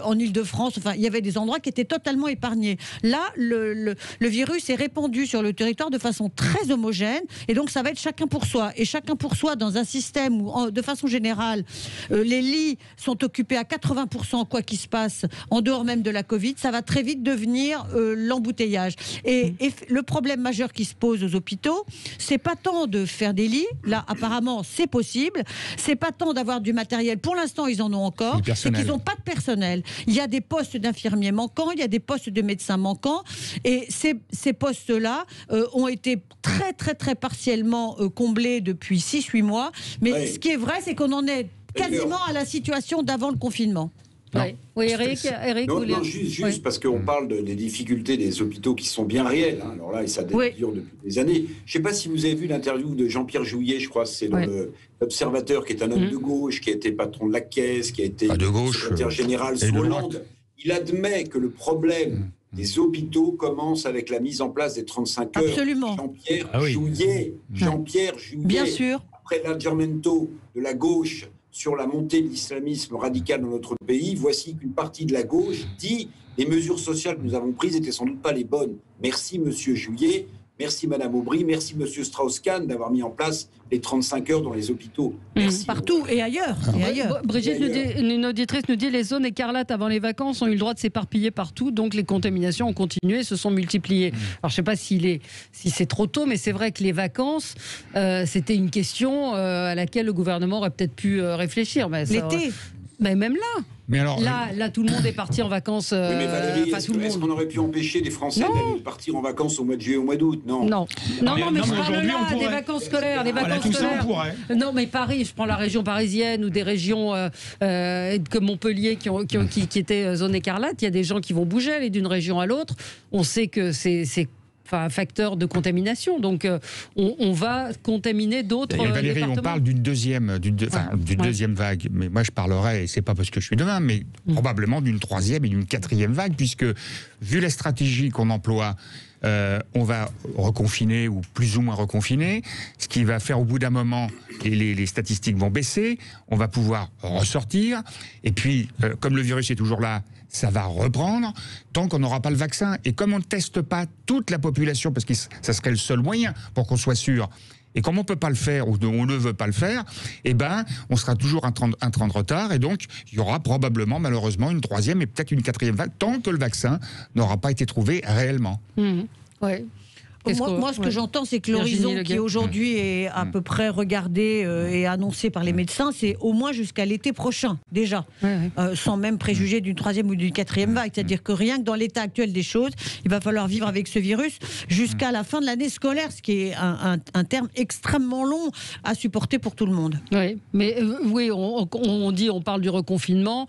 en Île-de-France, enfin, il y avait des endroits qui étaient totalement épargnés. Là, le virus est répandu sur le territoire de façon très homogène, et donc ça va être chacun pour soi. Et chacun pour soi dans un système où, de façon générale, les lits sont occupés à 80%, quoi qu'il se passe, en dehors même de la Covid, ça va très vite devenir l'embouteillage. Et le problème majeur qui se pose aux hôpitaux, c'est pas tant de faire des lits, là apparemment c'est possible, c'est pas tant d'avoir du matériel, pour l'instant ils en ont encore, c'est qu'ils n'ont pas de personnel. Il y a des postes d'infirmiers manquants, il y a des postes de médecins manquants, et ces postes-là ont été très très très partiellement comblés depuis 6-8 mois, mais ce qui est vrai, c'est qu'on en est quasiment à la situation d'avant le confinement. Oui, Eric, non, juste parce qu'on parle des difficultés des hôpitaux qui sont bien réelles. Alors là, et ça dure depuis des années. Je ne sais pas si vous avez vu l'interview de Jean-Pierre Jouyet, je crois, c'est dans l'Observateur, qui est un homme de gauche, qui a été patron de la Caisse, qui a été secrétaire général sous Hollande. Il admet que le problème des hôpitaux commence avec la mise en place des 35 heures. Absolument. Jean-Pierre Jouyet. Bien sûr. Après l'adjournamento de la gauche sur la montée de l'islamisme radical dans notre pays, voici qu'une partie de la gauche dit les mesures sociales que nous avons prises n'étaient sans doute pas les bonnes. Merci Monsieur Juillet, merci Madame Aubry, merci Monsieur Strauss-Kahn d'avoir mis en place les 35 heures dans les hôpitaux. Merci. Partout et ailleurs. Brigitte, une auditrice nous dit les zones écarlates avant les vacances ont eu le droit de s'éparpiller partout, donc les contaminations ont continué, se sont multipliées. Alors je ne sais pas si c'est trop tôt, mais c'est vrai que les vacances, c'était une question à laquelle le gouvernement aurait peut-être pu réfléchir. L'été. Mais même là. Mais alors, là, tout le monde est parti en vacances. Oui, mais Valérie, est-ce qu'on aurait pu empêcher les Français d'aller partir en vacances au mois de juillet, au mois d'août? Non. Non, mais je parle là des vacances scolaires. Non, mais Paris, je prends la région parisienne ou des régions comme Montpellier qui étaient zone écarlate. Il y a des gens qui vont bouger, aller d'une région à l'autre. On sait que c'est un facteur de contamination. Donc, on va contaminer d'autres Valérie, départements. on parle d'une deuxième vague. Mais moi, je parlerai, et c'est pas parce que je suis devin, mais probablement d'une troisième et d'une quatrième vague, puisque, vu la stratégie qu'on emploie, on va reconfiner ou plus ou moins reconfiner, ce qui va faire au bout d'un moment, les statistiques vont baisser, on va pouvoir ressortir, et puis, comme le virus est toujours là, ça va reprendre tant qu'on n'aura pas le vaccin. Et comme on ne teste pas toute la population, parce que ça serait le seul moyen pour qu'on soit sûr, et comme on ne peut pas le faire ou on ne veut pas le faire, eh ben, on sera toujours un train de retard, et donc il y aura probablement, malheureusement, une troisième et peut-être une quatrième vague, tant que le vaccin n'aura pas été trouvé réellement. Ouais. Moi, ce que j'entends, c'est que l'horizon qui aujourd'hui est à peu près regardé et annoncé par les médecins, c'est au moins jusqu'à l'été prochain, déjà, sans même préjuger d'une troisième ou d'une quatrième vague. C'est-à-dire que rien que dans l'état actuel des choses, il va falloir vivre avec ce virus jusqu'à la fin de l'année scolaire, ce qui est un terme extrêmement long à supporter pour tout le monde. Oui, mais on parle du reconfinement.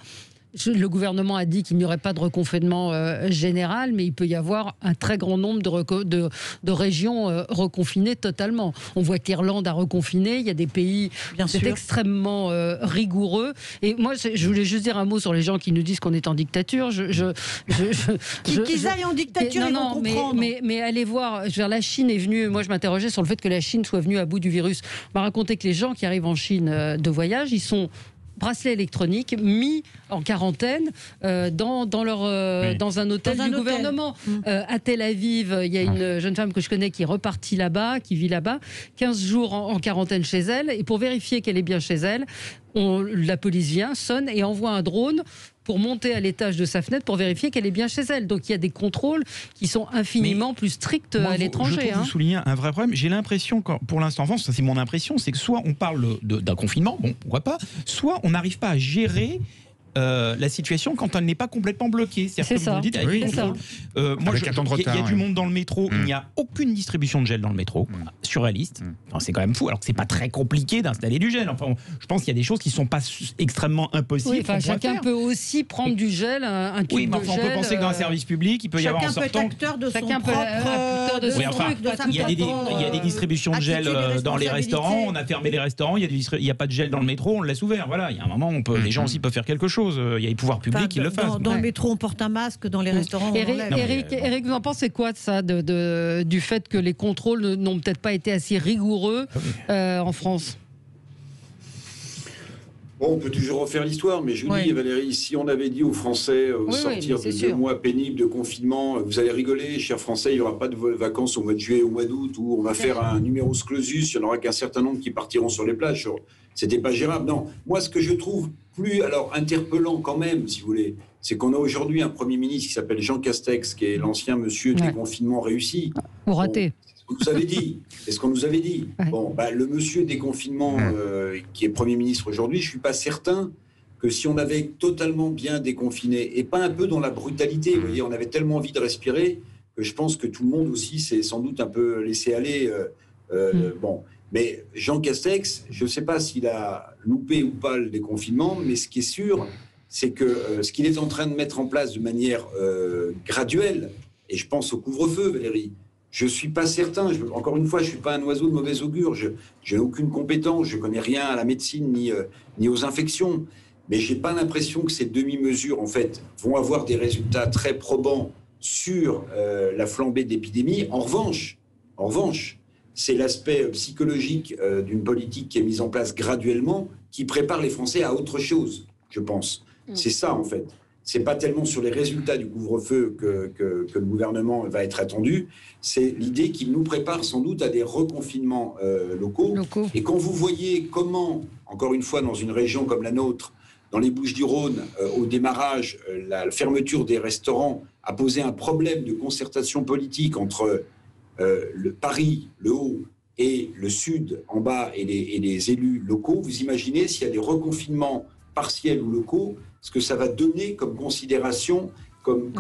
Le gouvernement a dit qu'il n'y aurait pas de reconfinement général, mais il peut y avoir un très grand nombre de régions reconfinées totalement. On voit que l'Irlande a reconfiné, il y a des pays, c'est extrêmement rigoureux. Et moi, je voulais juste dire un mot sur les gens qui nous disent qu'on est en dictature. Qu'ils aillent en dictature, ils vont comprendre. Mais allez voir, la Chine est venue, moi je m'interrogeais sur le fait que la Chine soit venue à bout du virus. On m'a raconté que les gens qui arrivent en Chine de voyage, ils sont bracelet électronique mis en quarantaine dans un hôtel du gouvernement. À Tel Aviv, il y a une jeune femme que je connais qui est repartie là-bas, qui vit là-bas, 15 jours en quarantaine chez elle, et pour vérifier qu'elle est bien chez elle, la police vient, sonne et envoie un drone pour monter à l'étage de sa fenêtre pour vérifier qu'elle est bien chez elle. Donc il y a des contrôles qui sont infiniment plus stricts à l'étranger. Je trouve vous soulignez un vrai problème. J'ai l'impression, pour l'instant, ça c'est mon impression, c'est que soit on parle d'un confinement, bon, pourquoi pas, soit on n'arrive pas à gérer la situation quand elle n'est pas complètement bloquée. C'est ça. Moi, il y a du monde dans le métro. Il n'y a aucune distribution de gel dans le métro. Surréaliste. C'est quand même fou. Alors que c'est pas très compliqué d'installer du gel. Enfin, je pense qu'il y a des choses qui sont pas extrêmement impossibles. Oui, chacun peut aussi prendre du gel, un tube de gel. On peut penser que dans un service public, il peut y avoir en sortant. Chacun peut être acteur de son propre. Il y a des distributions de gel dans les restaurants. On a fermé les restaurants. Il n'y a pas de gel dans le métro. On le laisse ouvert. Voilà. Il y a un moment, les gens aussi peuvent faire quelque chose. Il y a les pouvoirs publics qui le fassent. Dans le métro, on porte un masque. Dans les restaurants, Eric, vous en pensez quoi de ça, du fait que les contrôles n'ont peut-être pas été assez rigoureux en France? Bon, on peut toujours refaire l'histoire, mais je vous dis, Valérie, si on avait dit aux Français au sortir de 2 mois pénibles de confinement, vous allez rigoler, chers Français, il n'y aura pas de vacances au mois de juillet, au mois d'août, où on va faire un numerus clausus, il n'y en aura qu'un certain nombre qui partiront sur les plages. C'était pas gérable. Non, moi, ce que je trouve plus interpellant quand même, si vous voulez, c'est qu'on a aujourd'hui un Premier ministre qui s'appelle Jean Castex, qui est l'ancien monsieur des confinements réussis. Ou raté. C'est ce qu'on nous avait dit. Bon, le monsieur des confinements qui est Premier ministre aujourd'hui, je ne suis pas certain que si on avait totalement bien déconfiné, et pas un peu dans la brutalité, vous voyez, on avait tellement envie de respirer, que je pense que tout le monde aussi s'est sans doute un peu laissé aller. Bon. Mais Jean Castex, je ne sais pas s'il a loupé ou pas le déconfinement, mais ce qui est sûr, c'est que ce qu'il est en train de mettre en place de manière graduelle, et je pense au couvre-feu, Valérie, je ne suis pas certain, encore une fois, je ne suis pas un oiseau de mauvais augure, je n'ai aucune compétence, je ne connais rien à la médecine ni aux infections, mais je n'ai pas l'impression que ces demi-mesures, en fait, vont avoir des résultats très probants sur la flambée d'épidémie. En revanche, c'est l'aspect psychologique d'une politique qui est mise en place graduellement, qui prépare les Français à autre chose, je pense. C'est ça, en fait. C'est pas tellement sur les résultats du couvre-feu que le gouvernement va être attendu, c'est l'idée qu'il nous prépare sans doute à des reconfinements locaux. Et quand vous voyez comment, encore une fois, dans une région comme la nôtre, dans les Bouches-du-Rhône, au démarrage, la fermeture des restaurants a posé un problème de concertation politique entre le Paris, le haut, et le sud, en bas, et les élus locaux. Vous imaginez s'il y a des reconfinements partiels ou locaux, ce que ça va donner comme considération, comme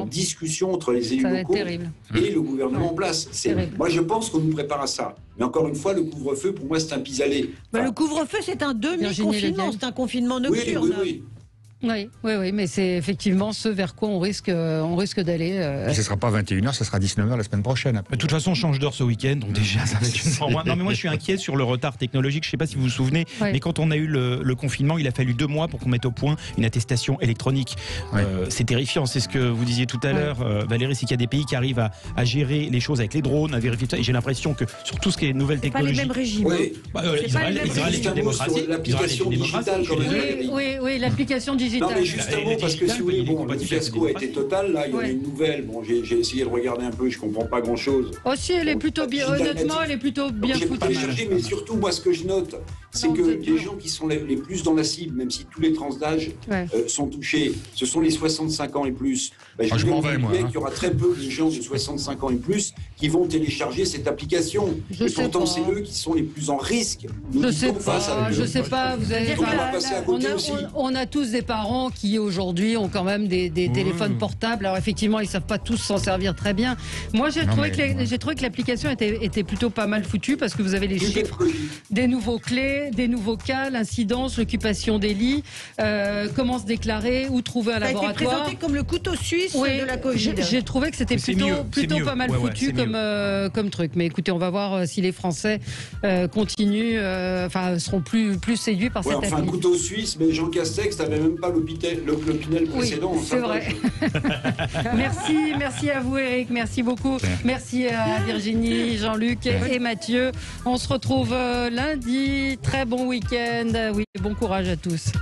discussion entre les élus locaux et le gouvernement en place. Moi, je pense qu'on nous prépare à ça. Mais encore une fois, le couvre-feu, pour moi, c'est un pis-aller. Le couvre-feu, c'est un demi-confinement, c'est un confinement nocturne. Oui, mais c'est effectivement ce vers quoi on risque d'aller. Et ce ne sera pas 21h, ce sera 19h la semaine prochaine. Après. De toute façon, on change d'heure ce week-end, donc déjà, ça va être une... Non, mais moi, je suis inquiet sur le retard technologique. Je ne sais pas si vous vous souvenez, mais quand on a eu le confinement, il a fallu 2 mois pour qu'on mette au point une attestation électronique. C'est terrifiant, c'est ce que vous disiez tout à l'heure, Valérie, c'est qu'il y a des pays qui arrivent à gérer les choses avec les drones, à vérifier ça. Et j'ai l'impression que sur tout ce qui est nouvelles technologies... pas les mêmes régimes. Israël est une démocratie. L'application digitale, oui, l'application digitale. Non, mais justement, parce que si vous voulez, le fiasco a été total. Là, il y en a une nouvelle. Bon, j'ai essayé de regarder un peu, je comprends pas grand-chose. Oh, si, elle est plutôt bien, honnêtement, elle est plutôt bien foutue. Pas cherché, mais surtout, moi, ce que je note, c'est que les gens qui sont les plus dans la cible, même si tous les tranches d'âge sont touchés, ce sont les 65 ans et plus. Je m'en vais, moi. Il y aura très peu de gens de 65 ans et plus qui vont télécharger cette application. Et pourtant, c'est eux qui sont les plus en risque. Je sais pas. Vous avez on a tous des parents qui aujourd'hui ont quand même des téléphones portables. Alors effectivement, ils savent pas tous s'en servir très bien. Moi, j'ai trouvé que l'application était plutôt pas mal foutue parce que vous avez les chiffres des nouveaux clés, des nouveaux cas, l'incidence, l'occupation des lits, comment se déclarer, où trouver un laboratoire. Ça a été présenté comme le couteau suisse de la Covid. J'ai trouvé que c'était plutôt pas mal foutu comme truc. Mais écoutez, on va voir si les Français seront plus séduits par cette appli. Un couteau suisse, mais Jean Castex n'avait même pas l'Opinel précédent. Oui, c'est vrai. Merci à vous, Eric. Merci beaucoup. Merci à Virginie, Jean-Luc et Mathieu. On se retrouve lundi. Très bon week-end. Oui, bon courage à tous.